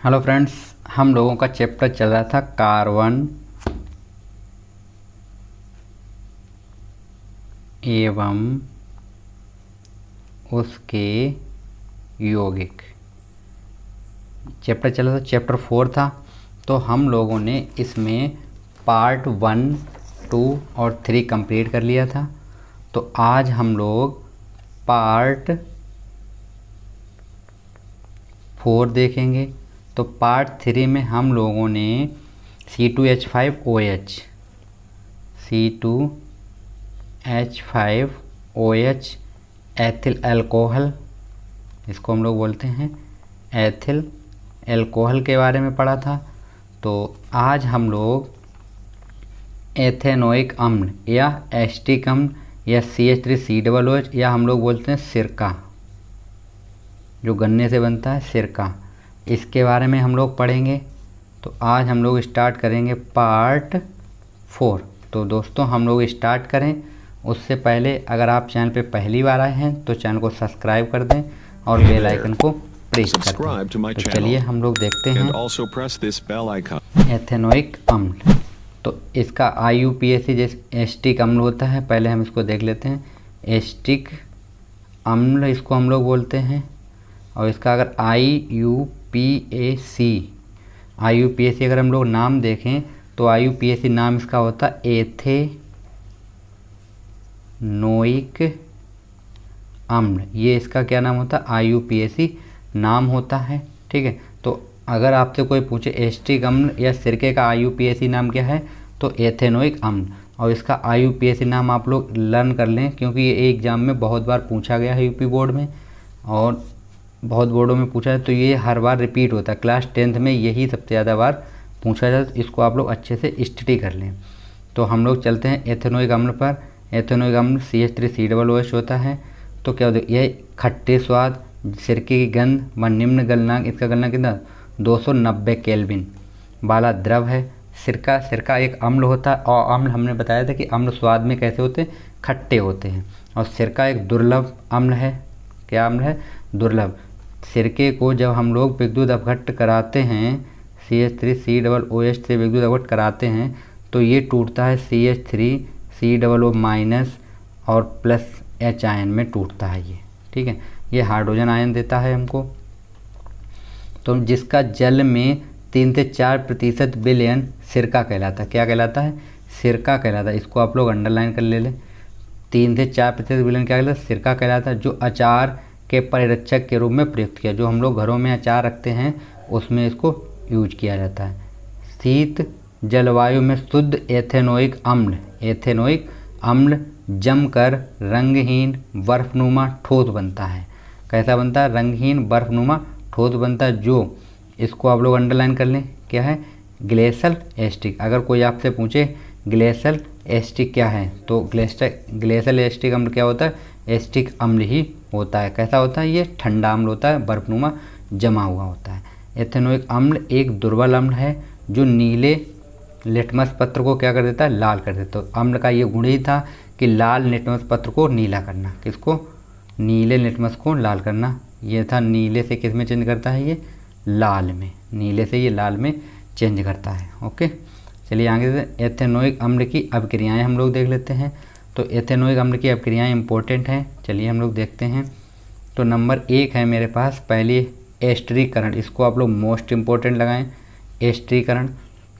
Hello friends, हम लोगों का चैप्टर चल रहा था कार्बन एवं उसके यौगिक। चैप्टर चल रहा था, चैप्टर 4 था। तो हम लोगों ने इसमें पार्ट 1, 2 और 3 कंप्लीट कर लिया था। तो आज हम लोग पार्ट 4 देखेंगे। तो पार्ट 3 में हम लोगों ने C2H5OH एथिल अल्कोहल, इसको हम लोग बोलते हैं एथिल अल्कोहल के बारे में पढ़ा था। तो आज हम लोग एथेनोइक अम्ल या एस्टिक अम्ल या CH3COOH या हम लोग बोलते हैं सिरका, जो गन्ने से बनता है सिरका, इसके बारे में हम लोग पढ़ेंगे। तो आज हम लोग स्टार्ट करेंगे पार्ट 4। तो दोस्तों हम लोग स्टार्ट करें उससे पहले अगर आप चैनल पे पहली बार आए हैं तो चैनल को सब्सक्राइब कर दें और बेल आइकन को प्रेस कर दें। तो चलिए हम लोग देखते हैं एथेनोइक अम्ल। तो इसका IUPAC जैसे एस्टिक अम्ल होता है, पहले हम इसको देख लेते हैं। एस्टिक अम्ल इसको हम लोग बोलते हैं। और इसका अगर IUPAC अगर हम लोग नाम देखें तो IUPAC नाम इसका होता है एथेनोइक अम्ल। ये इसका क्या नाम होता है? IUPAC नाम होता है। ठीक है, तो अगर आपसे कोई पूछे एस्टिक अम्ल या सिरके का IUPAC नाम क्या है तो एथेनोइक अम्ल। और इसका IUPAC नाम आप लोग लर्न कर लें, क्योंकि ये एग्ज़ाम में बहुत बार पूछा गया है यूपी बोर्ड में और बहुत बोर्डों में पूछा है। तो ये हर बार रिपीट होता है, क्लास 10th में यही सबसे ज़्यादा बार पूछा जाता है। तो इसको आप लोग अच्छे से स्टडी कर लें। तो हम लोग चलते हैं एथेनोइक अम्ल पर। एथेनोइक अम्ल CH3COOH होता है। तो क्या होता है? यह खट्टे स्वाद, सिरके की गंध व निम्न गलनांक, इसका गलनांक कितना 290 केल्विन वाला द्रव है। सिरका एक अम्ल होता है और अम्ल हमने बताया था कि अम्ल स्वाद में कैसे होते हैं? खट्टे होते हैं। और सिरका एक दुर्लभ अम्ल है। क्या अम्ल है? दुर्लभ। सिरके को जब हम लोग विद्युत अपघट्ट कराते हैं, CH3COOH से विद्युत अपघट्ट कराते हैं तो ये टूटता है CH3COO- और प्लस H आयन में टूटता है ये। ठीक है, ये हाइड्रोजन आयन देता है हमको। तो जिसका जल में 3 से 4% विलयन सिरका कहलाता है। क्या कहलाता है? सिरका कहलाता है। इसको आप लोग अंडरलाइन कर ले लें। 3 से 4% विलयन क्या कहलाता है? सिरका कहलाता है। जो अचार के परिरक्षक के रूप में प्रयुक्त किया, जो हम लोग घरों में अचार रखते हैं उसमें इसको यूज किया जाता है। शीत जलवायु में शुद्ध एथेनोइक अम्ल जमकर रंगहीन बर्फनुमा ठोस बनता है। कैसा बनता है? रंगहीन बर्फनुमा ठोस बनता है। जो इसको आप लोग अंडरलाइन कर लें, क्या है? Glacial asterisk. अगर कोई आपसे पूछे ग्लेशियल एस्टिक क्या है तो ग्लेशियल एस्टिक अम्ल क्या होता है? एस्टिक अम्ल ही होता है। कैसा होता है? ये ठंडा अम्ल होता है, बर्फनुमा जमा हुआ होता है। एथेनोइक अम्ल एक दुर्बल अम्ल है जो नीले लिटमस पत्र को क्या कर देता है? लाल कर देता है। तो अम्ल का ये गुण ही था कि लाल लिटमस पत्र को नीला करना। किसको? नीले लिटमस को लाल करना। ये था नीले से किस में चेंज करता है? ये लाल में। नीले से ये लाल में चेंज करता है। ओके, चलिए आगे से एथेनोइक अम्ल की अभिक्रियाएँ हम लोग देख लेते हैं। तो एथेनोइक अम्ल की अभिक्रियाएँ इंपॉर्टेंट हैं, चलिए हम लोग देखते हैं। तो नंबर 1 है मेरे पास पहली एस्टरीकरण। इसको आप लोग मोस्ट इम्पोर्टेंट लगाएं, एस्टरीकरण।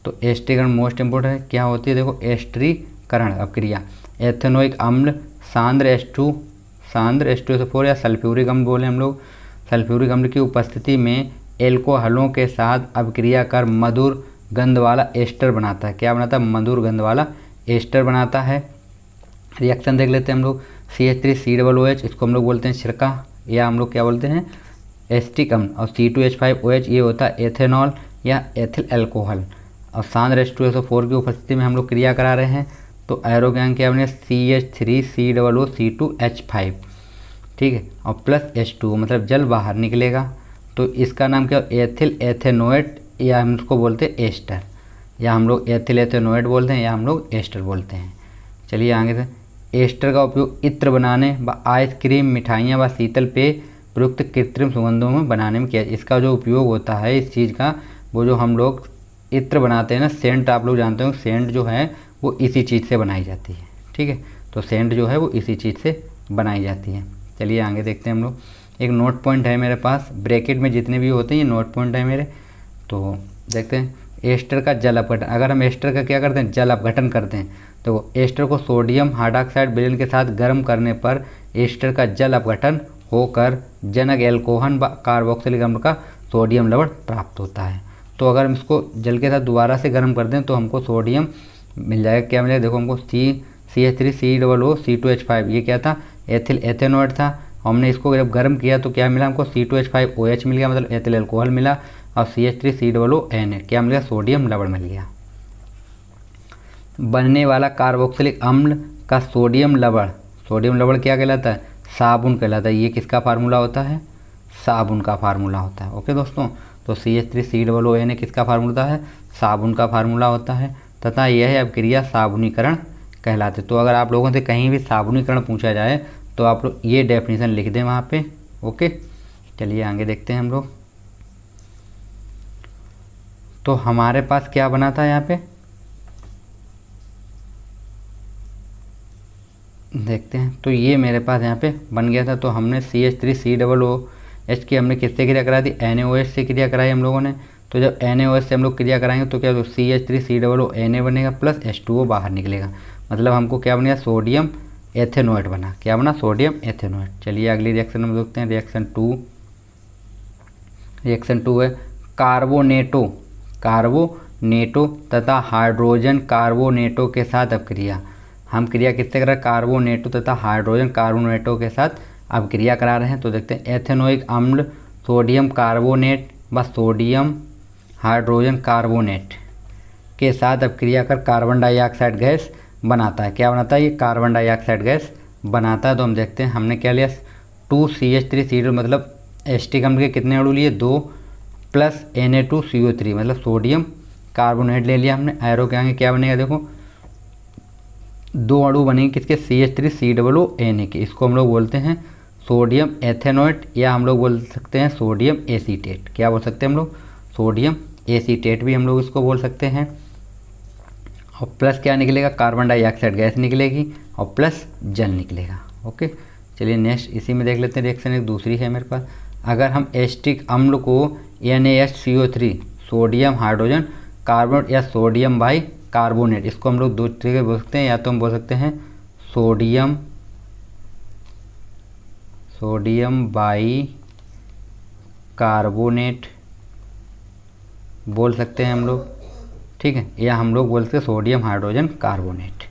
तो एस्टरीकरण मोस्ट इम्पोर्टेंट है। क्या होती है? देखो, एस्टरीकरण अभिक्रिया एथेनोइक अम्ल सांद्र H2SO4 या सल्फ्यूरिक अम्ल बोले हम लोग, सल्फ्यूरिक अम्ल की उपस्थिति में एल्कोहलों के साथ अभिक्रिया कर मधुर गंध वाला एस्टर बनाता है। क्या बनाता है? मधुर गंध वाला एस्टर बनाता है। रिएक्शन देख लेते हैं हम लोग। CH3COOH इसको हम लोग बोलते हैं सिरका, या हम लोग क्या बोलते हैं? एस्टिक अम्ल। और C2H5OH ये होता है एथेनॉल या एथिल अल्कोहल। और सांद्र H2SO4 की उपस्थिति में हम लोग क्रिया करा रहे हैं तो एरोगैंग क्या बने? CH3COOH5। ठीक है, और प्लस H2 मतलब जल बाहर निकलेगा। तो इसका नाम क्या? एथिल एथेनोएट, या हम उसको बोलते हैं एस्टर, या हम लोग एथिल एथेनोएट बोलते हैं, या हम लोग एस्टर बोलते हैं। चलिए आगे से। एस्टर का उपयोग इत्र बनाने व आइसक्रीम, मिठाइयाँ व शीतल पेय प्रयुक्त कृत्रिम सुगंधों में बनाने में किया। इसका जो उपयोग होता है इस चीज़ का, वो जो हम लोग इत्र बनाते हैं ना, सेंट, आप लोग जानते हो सेंट जो है वो इसी चीज़ से बनाई जाती है। ठीक है, तो सेंट जो है वो इसी चीज़ से बनाई जाती है। चलिए आगे देखते हैं हम लोग। एक नोट पॉइंट है मेरे पास, ब्रैकेट में जितने भी होते हैं ये नोट पॉइंट है मेरे। तो देखते हैं एस्टर का जल अपघटन। अगर हम एस्टर का क्या करते हैं, जल अपघटन करते हैं, तो एस्टर को सोडियम हाइड्रॉक्साइड विलयन के साथ गर्म करने पर एस्टर का जल अपघटन होकर जनक एल्कोहल व कार्बोक्सिलिक अम्ल का सोडियम लवण प्राप्त होता है। तो अगर हम इसको जल के साथ दोबारा से गर्म कर दें तो हमको सोडियम मिल जाएगा। क्या मिलेगा, देखो हमको CH3COO ये क्या था, एथिल एथेनॉइड था। हमने इसको जब गर्म किया तो क्या मिला हमको, C2H5OH मिल गया, मतलब एथिल अल्कोहल मिला। और CH3COON क्या मिल गया, सोडियम लवण मिल गया। बनने वाला कार्बोक्सिलिक अम्ल का सोडियम लवण क्या कहलाता है, साबुन कहलाता है। ये किसका फार्मूला होता है, साबुन का फार्मूला होता है। ओके दोस्तों, तो CH3COON किसका फार्मूला है, साबुन का फार्मूला होता है, तथा यह अभिक्रिया साबुनीकरण कहलाते। तो अगर आप लोगों से कहीं भी साबुनीकरण पूछा जाए तो आप लोग ये डेफिनेशन लिख दें वहाँ पे। ओके, चलिए आगे देखते हैं हम लोग। तो हमारे पास क्या बना था यहाँ पे, देखते हैं। तो ये मेरे पास यहाँ पे बन गया था। तो हमने CH3COOH की हमने किससे क्रिया करा दी, NaOH से क्रिया कराई हम लोगों ने। तो जब NaOH से हम लोग क्रिया कराएंगे तो क्या, तो CH3COONA बनेगा प्लस H2O बाहर निकलेगा, मतलब हमको क्या बनेगा, सोडियम एथेनॉइड बना। क्या बना, सोडियम एथेनॉइड। चलिए अगली रिएक्शन हम देखते हैं, रिएक्शन टू है कार्बोनेटो तथा हाइड्रोजन कार्बोनेटो के साथ अपक्रिया। हम क्रिया किससे कर रहे हैं, कार्बोनेटो तथा हाइड्रोजन कार्बोनेटो के साथ अपक्रिया करा रहे हैं। तो देखते हैं एथेनोइक अम्ल सोडियम कार्बोनेट व सोडियम हाइड्रोजन कार्बोनेट के साथ अपक्रिया कर कार्बन डाइऑक्साइड गैस बनाता है। क्या बनाता है, ये कार्बन डाइऑक्साइड गैस बनाता है। तो हम देखते हैं हमने क्या लिया, 2CH3CO, मतलब एस्टिक अम्ल के कितने अणु लिए, 2 प्लस Na2CO3 मतलब सोडियम कार्बोनेट ले लिया हमने। एरो के आगे क्या बनेगा, देखो 2 अणु बनेंगे किसके, CH3COONA के। इसको हम लोग बोलते हैं सोडियम एथेनॉइड, या हम लोग बोल सकते हैं सोडियम एसीटेट। क्या बोल सकते हैं हम लोग, सोडियम एसीटेट भी हम लोग इसको बोल सकते हैं। और प्लस क्या निकलेगा, कार्बन डाइऑक्साइड गैस निकलेगी और प्लस जल निकलेगा। ओके, चलिए नेक्स्ट इसी में देख लेते हैं रिएक्शन। एक दूसरी है मेरे पास, अगर हम एस्टिक अम्ल को NaHCO3 सोडियम हाइड्रोजन कार्बोनेट या सोडियम बाई कार्बोनेट, इसको हम लोग दो तरीके बोल सकते हैं, या तो हम बोल सकते हैं सोडियम बाई कार्बोनेट बोल सकते हैं हम लोग, ठीक है, या हम लोग बोलते हैं सोडियम हाइड्रोजन कार्बोनेट।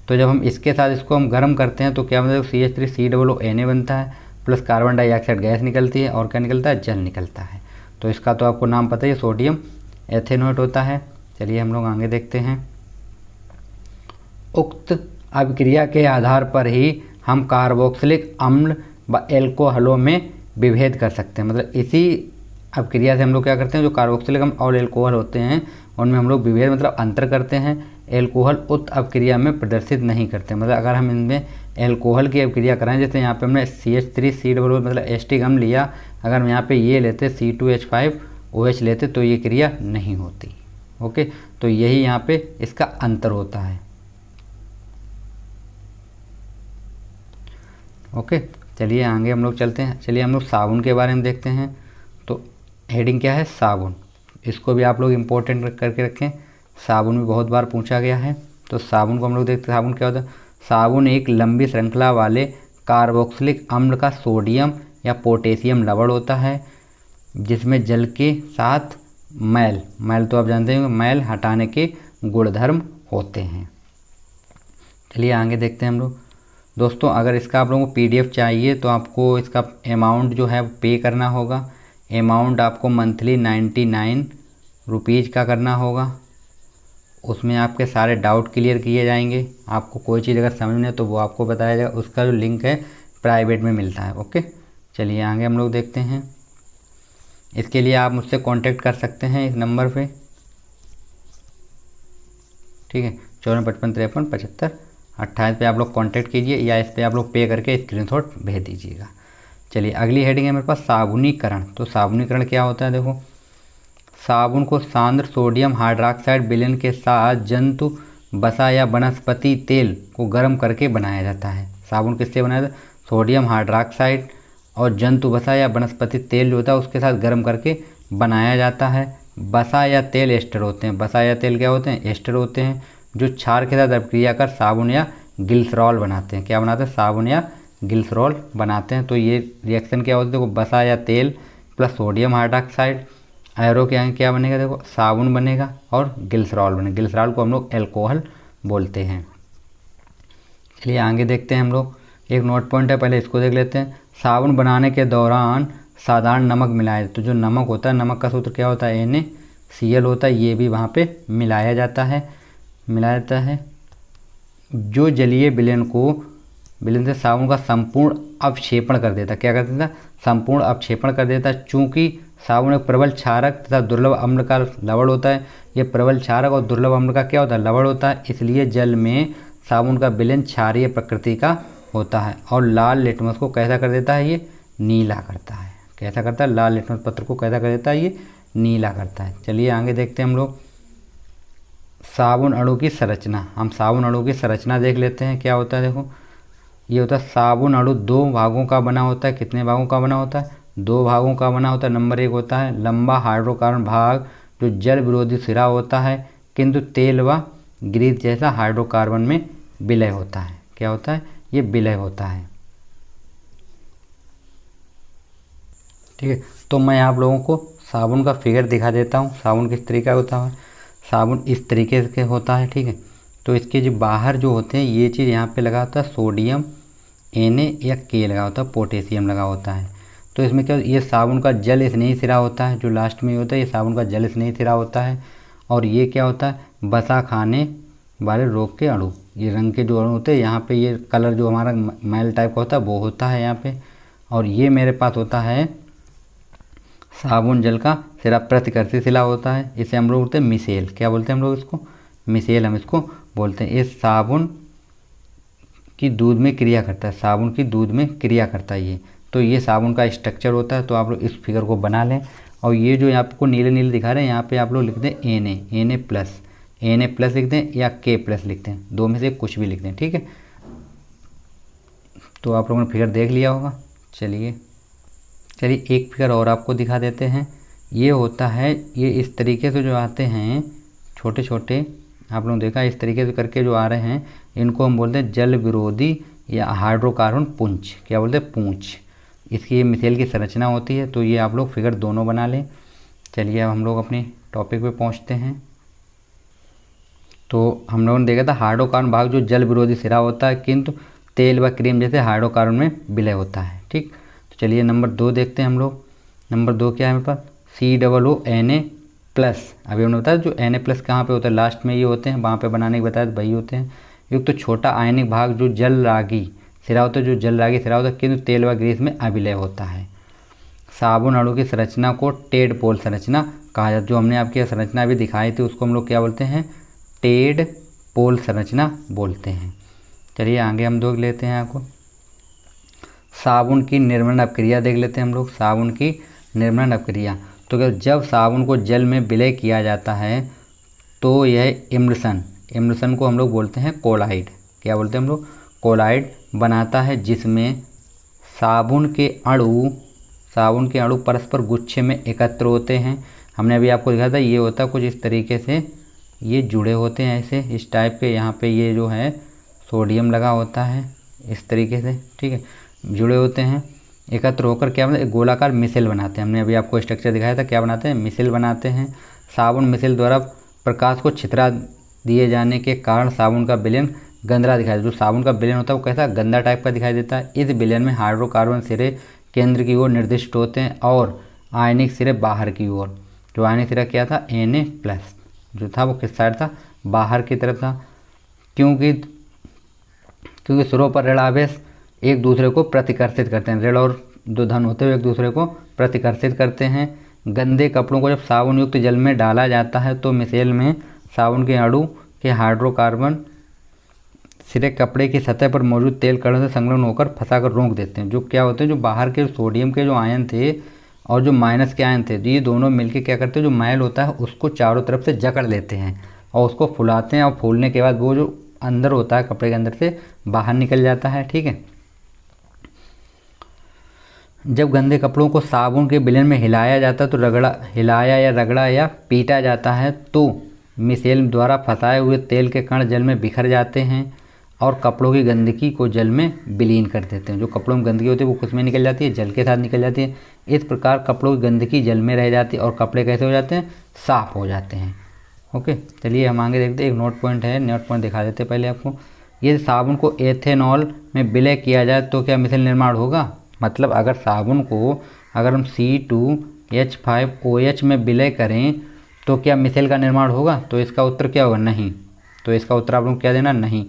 तो जब हम इसके साथ इसको हम गर्म करते हैं तो क्या मतलब CH3COONA बनता है, प्लस कार्बन डाइऑक्साइड गैस निकलती है, और क्या निकलता है, जल निकलता है। तो इसका तो आपको नाम पता ही है, सोडियम एथेनॉइड होता है। चलिए हम लोग आगे देखते हैं। उक्त अभिक्रिया के आधार पर ही हम कार्बोक्सिलिक अम्ल व एल्कोहलों में विभेद कर सकते हैं। मतलब इसी अभिक्रिया से हम लोग क्या करते हैं, जो कार्बोक्सिलिक अम्ल और एल्कोहल होते हैं उनमें हम लोग विभेद मतलब अंतर करते हैं। एल्कोहल उक्त अभिक्रिया में प्रदर्शित नहीं करते। मतलब अगर हम इनमें एल्कोहल की अभिक्रिया कराएं, जैसे यहाँ पे हमने CH3COO मतलब एस्टिक अम्ल लिया, अगर हम यहाँ पे ये लेते C2H5OH लेते तो ये क्रिया नहीं होती। ओके, तो यही यहाँ पे इसका अंतर होता है। ओके, चलिए आगे हम लोग चलते हैं। चलिए हम लोग साबुन के बारे में देखते हैं। तो हेडिंग क्या है, साबुन। इसको भी आप लोग इम्पोर्टेंट करके रखें, साबुन भी बहुत बार पूछा गया है। तो साबुन को हम लोग देखते हैं, साबुन क्या होता है। साबुन एक लंबी श्रृंखला वाले कार्बोक्सिलिक अम्ल का सोडियम या पोटेशियम लवण होता है, जिसमें जल के साथ मैल तो आप जानते हैं मैल हटाने के गुणधर्म होते हैं। चलिए आगे देखते हैं हम लोग। दोस्तों अगर इसका आप लोगों को PDF चाहिए तो आपको इसका अमाउंट जो है पे करना होगा। अमाउंट आपको मंथली 99 रुपीज़ का करना होगा। उसमें आपके सारे डाउट क्लियर किए जाएंगे। आपको कोई चीज़ अगर समझ में तो वो आपको बताया जाएगा। उसका जो लिंक है प्राइवेट में मिलता है। ओके, चलिए आगे हम लोग देखते हैं। इसके लिए आप मुझसे कांटेक्ट कर सकते हैं इस नंबर पे, ठीक है, 5455537528 पे आप लोग कांटेक्ट कीजिए, या इस पर आप लोग पे करके स्क्रीनशॉट भेज दीजिएगा। चलिए अगली हेडिंग है मेरे पास साबुनीकरण। तो साबुनीकरण क्या होता है, देखो साबुन को सांद्र सोडियम हाइड्रॉक्साइड विलयन के साथ जंतु वसा या वनस्पति तेल को गर्म करके बनाया जाता है। साबुन किससे बनाया जाता है, सोडियम हाइड्रॉक्साइड और जंतु वसा या वनस्पति तेल जो होता है उसके साथ गर्म करके बनाया जाता है। वसा या तेल एस्टर होते हैं, वसा या तेल क्या होते हैं, एस्टर होते हैं, जो क्षार के साथ अभिक्रिया कर साबुन या ग्लिसरॉल बनाते हैं। क्या बनाते हैं, साबुन या ग्लिसरॉल बनाते हैं। तो ये रिएक्शन क्या होता है, देखो वसा या तेल प्लस सोडियम हाइड्रॉक्साइड एरो के आगे क्या बनेगा, देखो साबुन बनेगा और ग्लिसरॉल बनेगा। ग्लिसरॉल को हम लोग एल्कोहल बोलते हैं। चलिए आगे देखते हैं हम लोग, एक नोट पॉइंट है पहले इसको देख लेते हैं। साबुन बनाने के दौरान साधारण नमक मिलाए, तो जो नमक होता है, नमक का सूत्र क्या होता है, NaCl होता है, ये भी वहाँ पे मिलाया जाता है। जो जलीय विलयन से साबुन का संपूर्ण अवक्षेपण कर देता है। क्या कर देता है, संपूर्ण अवक्षेपण कर देता है। चूँकि साबुन एक प्रबल क्षारक तथा दुर्लभ अम्ल का लवण होता है, ये प्रबल क्षारक और दुर्लभ अम्ल का क्या होता है, लवण होता है, इसलिए जल में साबुन का विलयन क्षारीय प्रकृति का होता है और लाल लिटमस को कैसा कर देता है, ये नीला करता है। कैसा करता है, लाल लिटमस पत्र को कैसा कर देता है, ये नीला करता है। चलिए आगे देखते हैं हम लोग साबुन अणु की संरचना। हम साबुन अणु की संरचना देख लेते हैं क्या होता है। देखो ये होता है साबुन अणु 2 भागों का बना होता है। कितने भागों का बना होता है, 2 भागों का बना होता है। नंबर 1 होता है लंबा हाइड्रोकार्बन भाग जो जल विरोधी सिरा होता है किंतु तेल व ग्रीस जैसा हाइड्रोकार्बन में विलय होता है। क्या होता है, ये विलय होता है। ठीक है, तो मैं आप लोगों को साबुन का फिगर दिखा देता हूँ। साबुन किस तरीके का होता है, साबुन इस तरीके से होता है। ठीक है, तो इसके जो बाहर जो होते हैं ये चीज़ यहाँ पे लगा होता है सोडियम Na या K लगा होता है, पोटेशियम लगा होता है। तो इसमें क्या, ये साबुन का जल स्नेही सिरा होता है, जो लास्ट में होता है ये साबुन का जल स्नेही सिरा होता है। और ये क्या होता है, वसा खाने वाले रोग के अणु, ये रंग के जो अणु होते हैं यहाँ पे, ये कलर जो हमारा मैल टाइप का होता है वो होता है यहाँ पे। और ये मेरे पास होता है साबुन जल का सिरा, प्रतिकर्षी शिला होता है, इसे हम लोग बोलते हैं मिसेल। क्या बोलते हैं हम लोग इसको, मिसेल हम इसको बोलते हैं। ये साबुन की दूध में क्रिया करता है, साबुन की दूध में क्रिया करता है ये। तो ये साबुन का स्ट्रक्चर होता है। तो आप लोग इस फिगर को बना लें। और ये जो आपको नीले नीले दिखा रहे हैं यहाँ पे आप लोग लिख दें Na प्लस लिख दें या K प्लस लिखते हैं, 2 में से कुछ भी लिख दें। ठीक है, तो आप लोगों ने फिगर देख लिया होगा। चलिए एक फिगर और आपको दिखा देते हैं। ये होता है, ये इस तरीके से जो आते हैं छोटे छोटे, आप लोगों ने देखा इस तरीके से करके जो आ रहे हैं, इनको हम बोलते हैं जल विरोधी या हाइड्रोकार्बन पुंज। क्या बोलते हैं, पूंछ। इसकी ये मिसेल की संरचना होती है। तो ये आप लोग फिगर दोनों बना लें। चलिए अब हम लोग अपने टॉपिक पे पहुंचते हैं। तो हम लोगों ने देखा था हाइड्रोकार्बन भाग जो जल विरोधी सिरा होता है किंतु तेल व क्रीम जैसे हाइड्रोकार्बन में विलय होता है। ठीक, तो चलिए नंबर 2 देखते हैं हम लोग। नंबर 2 क्या है मेरे पास, COO Na+। अभी हमने बताया जो Na+ कहाँ पे होता है, लास्ट में ये होते हैं, वहाँ पे बनाने के बताया वही होते हैं। एक तो छोटा आयनिक भाग जो जल रागी सिरा होता है, जो जल रागी सिरा होता है किंतु तेल व ग्रीस में अविलय होता है। साबुन अणु की संरचना को टेड पोल संरचना कहा जाता है। जो हमने आपकी संरचना भी दिखाई थी उसको हम लोग क्या बोलते हैं, टेड पोल संरचना बोलते हैं। चलिए आगे हम देख लेते हैं आपको साबुन की निर्मलन अपक्रिया देख लेते हैं हम लोग। साबुन की निर्मलन अपक्रिया, तो जब साबुन को जल में विलय किया जाता है तो यह इमल्सन को हम लोग बोलते हैं कोलाइड। क्या बोलते हैं हम लोग, कोलाइड बनाता है, जिसमें साबुन के अणु परस्पर गुच्छे में एकत्र होते हैं। हमने अभी आपको दिखाया था ये होता है कुछ इस तरीके से, ये जुड़े होते हैं ऐसे इस टाइप के। यहाँ पे ये जो है सोडियम लगा होता है इस तरीके से। ठीक है, जुड़े होते हैं, एकत्र होकर क्या बनाते हैं, गोलाकार मिसेल बनाते हैं। हमने अभी आपको स्ट्रक्चर दिखाया था, क्या बनाते हैं, मिसेल बनाते हैं। साबुन मिसेल द्वारा प्रकाश को छितरा दिए जाने के कारण साबुन का विलयन गंदरा दिखाई देता है। जो साबुन का विलयन होता है वो कैसा गंदा टाइप का दिखाई देता है। इस विलयन में हाइड्रोकार्बन सिरे केंद्र की ओर निर्दिष्ट होते हैं और आयनिक सिरे बाहर की ओर। जो आयनिक सिरा क्या था, Na+ जो था वो किस साइड था, बाहर की तरफ था। क्योंकि सिरों पर ऋण आवेश एक दूसरे को प्रतिकर्षित करते हैं। ऋण और जो धन होते हैं एक दूसरे को प्रतिकर्षित करते हैं। गंदे कपड़ों को जब साबुन युक्त जल में डाला जाता है तो मिसेल में साबुन के अणु के हाइड्रोकार्बन सिरे कपड़े की सतह पर मौजूद तेल कणों से संलग्न होकर फंसाकर रोक देते हैं। जो क्या होते हैं, जो बाहर के सोडियम के जो आयन थे और जो माइनस के आयन थे, तो ये दोनों मिलके क्या करते हैं, जो मैल होता है उसको चारों तरफ से जकड़ लेते हैं और उसको फुलाते हैं, और फूलने के बाद वो जो अंदर होता है कपड़े के अंदर से बाहर निकल जाता है। ठीक है। जब गंदे कपड़ों को साबुन के विलयन में हिलाया जाता है तो रगड़ा या पीटा जाता है तो मिसेल द्वारा फंसाए हुए तेल के कण जल में बिखर जाते हैं और कपड़ों की गंदगी को जल में विलीन कर देते हैं। जो कपड़ों में गंदगी होती है वो किस में निकल जाती है, जल के साथ निकल जाती है। इस प्रकार कपड़ों की गंदगी जल में रह जाती है और कपड़े कैसे हो जाते हैं, साफ हो जाते हैं। ओके, चलिए हम आगे देखते हैं। एक नोट पॉइंट है, नोट पॉइंट दिखा देते हैं पहले आपको। ये साबुन को एथेनॉल में विलय किया जाए तो क्या मिसेल निर्माण होगा। मतलब अगर साबुन को अगर हम C2H5OH में विलय करें तो क्या मिसेल का निर्माण होगा, तो इसका उत्तर क्या होगा, नहीं। तो इसका उत्तर आप लोग क्या देना, नहीं,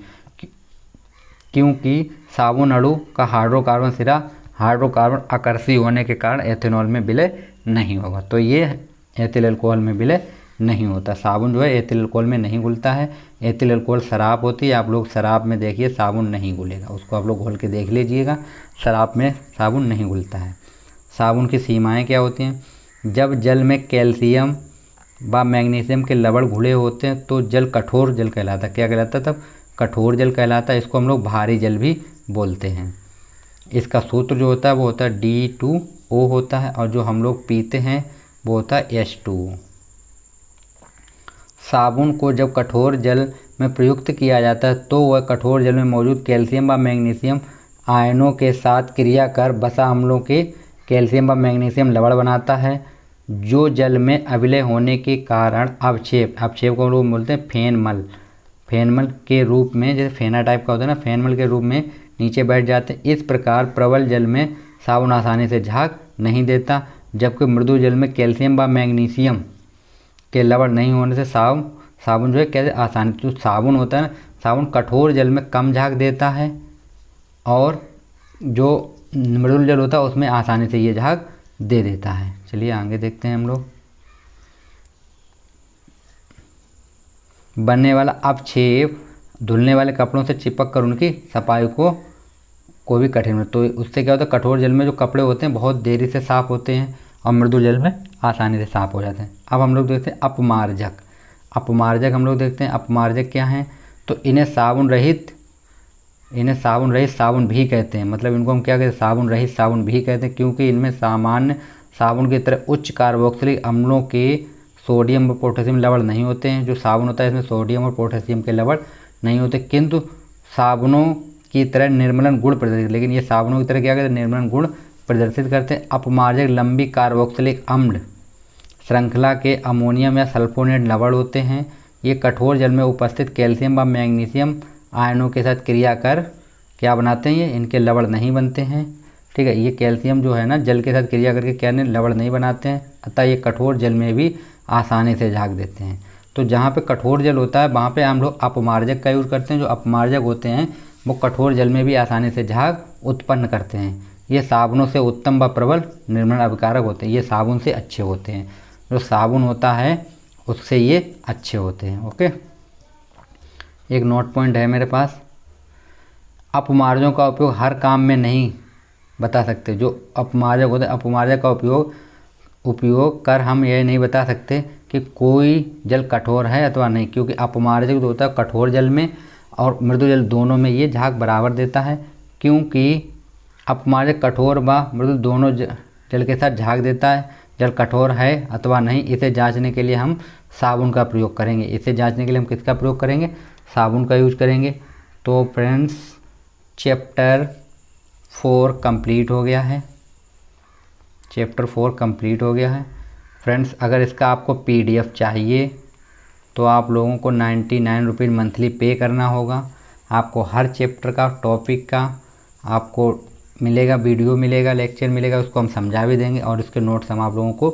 क्योंकि साबुन अणु का हाइड्रोकार्बन सिरा हाइड्रोकार्बन आकर्षी होने के कारण एथेनॉल में विलय नहीं होगा। तो ये एथिल अल्कोहल में विलय नहीं होता। साबुन जो है एथिल अल्कोहल में नहीं घुलता है। एथिल अल्कोहल शराब होती है, आप लोग शराब में देखिए साबुन नहीं घुलेगा, उसको आप लोग घोल के देख लीजिएगा, शराब में साबुन नहीं घुलता है। साबुन की सीमाएं क्या होती हैं, जब जल में कैल्शियम व मैग्नीशियम के लवण घुले होते हैं तो जल कठोर जल कहलाता है। क्या कहलाता है तब, कठोर जल कहलाता है। इसको हम लोग भारी जल भी बोलते हैं। इसका सूत्र जो होता है वो होता है D2O होता है, और जो हम लोग पीते हैं वो होता है H2O। साबुन को जब कठोर जल में प्रयुक्त किया जाता है तो वह कठोर जल में मौजूद कैल्शियम व मैग्नीशियम आयनों के साथ क्रिया कर वसा अम्लों के कैल्शियम व मैग्नीशियम लवण बनाता है, जो जल में अविलय होने के कारण अवक्षेप को लोग बोलते हैं फेनमल के रूप में, जैसे फेना टाइप का होता है ना, फेनमल के रूप में नीचे बैठ जाते हैं। इस प्रकार प्रबल जल में साबुन आसानी से झाग नहीं देता, जबकि मृदु जल में कैल्शियम व मैग्नीशियम के लवण नहीं होने से साबुन जो है कैसे आसानी, जो साबुन होता है ना, साबुन कठोर जल में कम झाग देता है और जो मृदुल जल होता है उसमें आसानी से ये झाग दे देता है। चलिए आगे देखते हैं हम लोग। बनने वाला अवक्षेप धुलने वाले कपड़ों से चिपक कर उनकी सफाई को भी कठिन हो, तो उससे क्या होता है, कठोर जल में जो कपड़े होते हैं बहुत देरी से साफ़ होते हैं और मृदु जल में आसानी से साफ़ हो जाते हैं। अब हम लोग देखते हैं अपमार्जक हम लोग देखते हैं। अपमार्जक क्या हैं, तो इन्हें साबुन रहित साबुन भी कहते हैं। मतलब इनको हम क्या कहते हैं, साबुन रहित साबुन भी कहते हैं, क्योंकि इनमें सामान्य साबुन की तरह उच्च कार्बोक्सिलिक अम्लों के सोडियम व पोटेशियम लवण नहीं होते हैं। जो साबुन होता है इसमें सोडियम और पोटेशियम के लवण नहीं होते, किंतु साबुनों की तरह निर्मलन गुण प्रदर्शित, लेकिन ये साबुनों की तरह क्या करते हैं, निर्मलन गुण प्रदर्शित करते हैं। अपमार्जक लंबी कार्बोक्सिलिक अम्ल श्रृंखला के अमोनियम या सल्फोनेट लवण होते हैं। ये कठोर जल में उपस्थित कैल्शियम व मैग्नीशियम आयनों के साथ क्रिया कर क्या बनाते हैं, ये इनके लवण नहीं बनते हैं। ठीक है, ये कैल्शियम जो है ना जल के साथ क्रिया करके क्या नहीं लवण नहीं बनाते हैं, अतः ये कठोर जल में भी आसानी से झाग देते हैं। तो जहाँ पे कठोर जल होता है वहाँ पे हम लोग अपमार्जक का यूज़ करते हैं। जो अपमार्जक होते हैं वो कठोर जल में भी आसानी से झाग उत्पन्न करते हैं। ये साबुनों से उत्तम व प्रबल निर्मल अभिकारक होते हैं। ये साबुन से अच्छे होते हैं, जो साबुन होता है उससे ये अच्छे होते हैं। ओके, एक नोट पॉइंट है मेरे पास, अपमार्जकों का उपयोग हर काम में नहीं बता सकते। जो अपमार्जक होते हैं, अपमार्जक का उपयोग कर हम यह नहीं बता सकते कि कोई जल कठोर है अथवा नहीं, क्योंकि अपमार्जक जो होता है कठोर जल में और मृदु जल दोनों में ये झाग बराबर देता है। क्योंकि अपमार्जक कठोर व मृदु दोनों जल के साथ झाग देता है। जल कठोर है अथवा नहीं, इसे जांचने के लिए हम साबुन का प्रयोग करेंगे। इसे जांचने के लिए हम किसका प्रयोग करेंगे, साबुन का यूज करेंगे। तो फ्रेंड्स चैप्टर 4 कंप्लीट हो गया है। फ्रेंड्स अगर इसका आपको PDF चाहिए तो आप लोगों को 99 रुपीज़ मंथली पे करना होगा। आपको हर चैप्टर का टॉपिक का आपको मिलेगा, वीडियो मिलेगा, लेक्चर मिलेगा, उसको हम समझा भी देंगे और इसके नोट्स हम आप लोगों को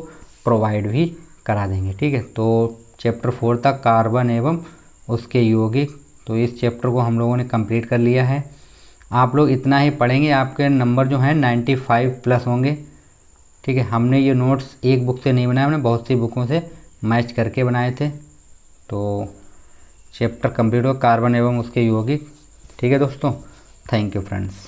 प्रोवाइड भी करा देंगे। ठीक है, तो चैप्टर 4 तक कार्बन एवं उसके यौगिक, तो इस चैप्टर को हम लोगों ने कंप्लीट कर लिया है। आप लोग इतना ही पढ़ेंगे, आपके नंबर जो हैं 95+ होंगे। ठीक है, हमने ये नोट्स एक बुक से नहीं बनाए, हमने बहुत सी बुकों से मैच करके बनाए थे। तो चैप्टर कंप्लीट हो कार्बन एवं उसके यौगिक। ठीक है दोस्तों, थैंक यू फ्रेंड्स।